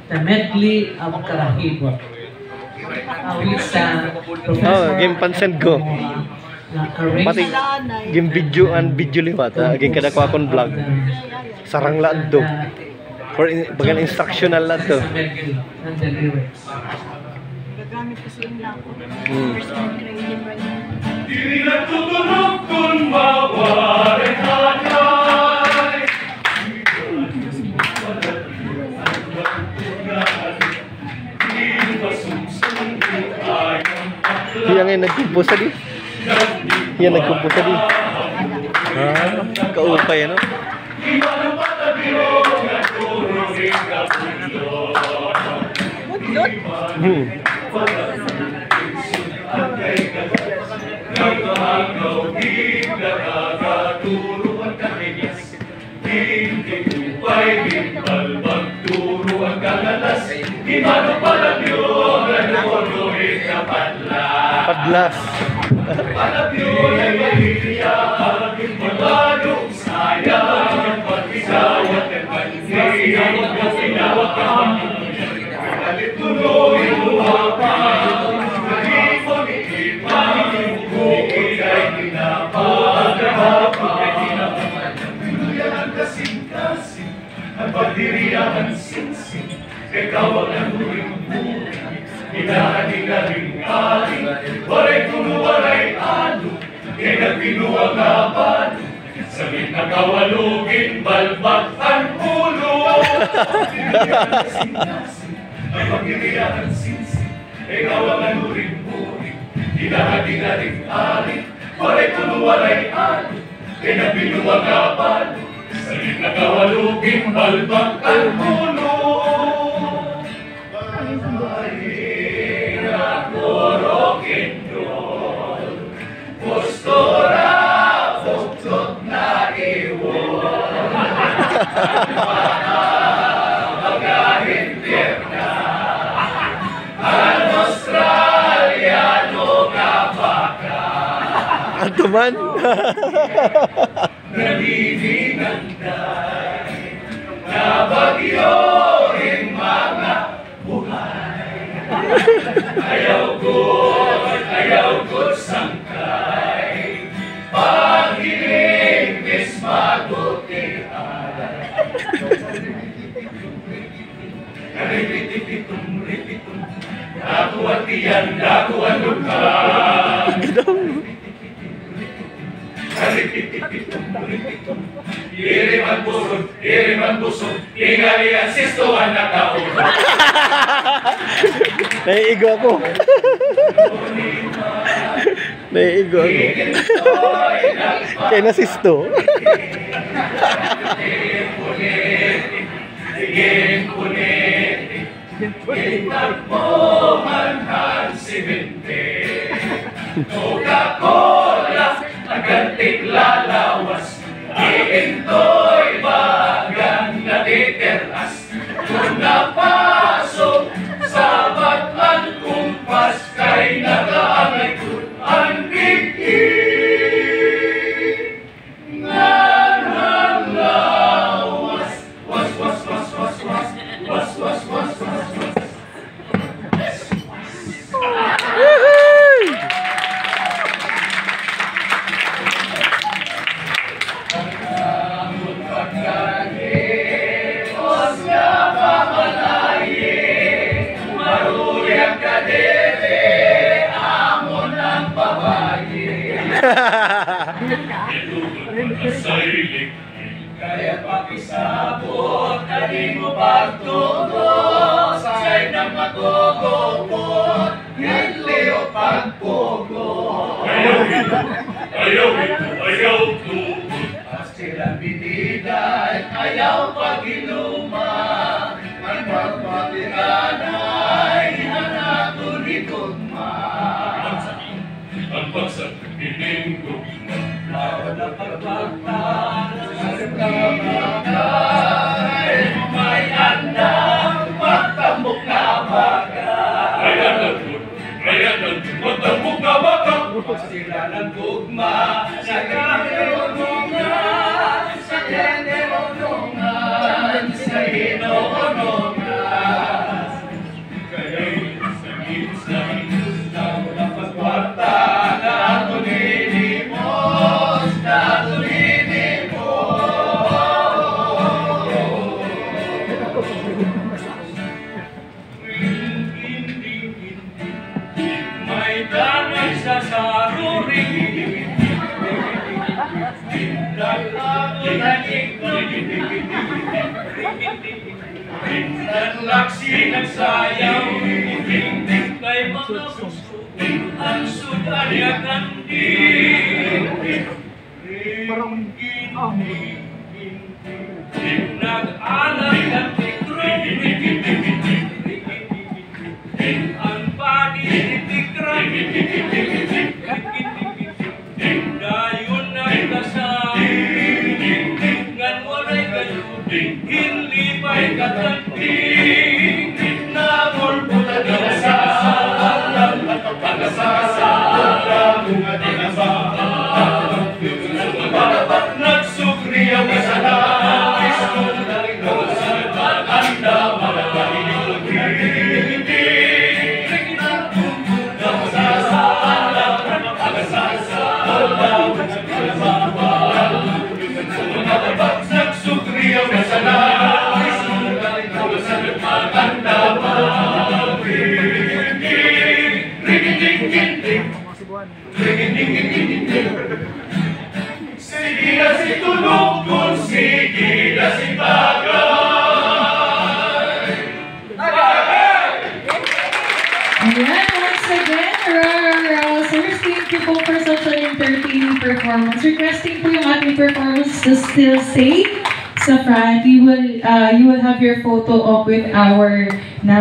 the medley of Karahibo. Game pansend ko. Pati game video and video liwat. Game kada ko akong vlog. Sarang laad to. For bagal instructional laad to. Gagamit ko silang lang. Dili nagtutulog kung mawarin hanay. Yang yang nagkumpos tadi. Yang nagkumpos tadi. Kaupay ano? Mudlot. Padlas. Pagdiriyan sinsing, ikaw ang huling-huling, inahaling-aling, waray kuno, waray alo, kaya pinuwag na palo, sabit na kawalugin, balbak ang ulo. Pagdiriyan sinsing, ikaw ang huling-huling, inahaling-aling, waray kuno, waray alo, kaya pinuwag na palo, sabit na kawalugin, balbak ang ulo. Bahin ako rock'n'roll, postura, buktot na iwon. Magahintir na, ang Australiano ka baka. Ano man? Nalilinanday na bagyo rin mga buhay. Ayaw ko't sangkay, paghiling is magutihan. Ripitong, ako at iyan, ako ang luka. Iriman busog, ingali ang sistuan na kaon. Naiigo ako. Naiigo ako. Kaya nasisto. Coca-Cola, nagantik lalawas, iintoy bagang natiteras. Kung napasok sa batman kumpas, kay nagaangay ko ang bigkit. Nangalawas, was. Kaya pakisabot, kani mo pagtugot, sa'y nang magugupot, hindi o pagpugot. Ayaw tugot. Silang biniday, ayaw pag-iluma, ang pagpatiranay, nanatulikod man. Ang pagsabihin ko, bawal ang pagpagtan, may andang magtambok na bagay. Tingnan laksi nagsayaw, kay mga puso ang sudaryakan nag-alay ang tikrong ang padi tikrang dayon ay kasang ngan walay galuding hinlipay katanting namol puta sa nagsukri ang kasalanan Kristong nalingkod sa maganda nagsukri ang kasalanan Kristong nalingkod sa maganda sige na si tulog kung sige na si bagay. Ayan, once again, Sirs, thank you po for such an entertaining performance. Requesting po yung ating performance to still stay sa front. You will have your photo op with our national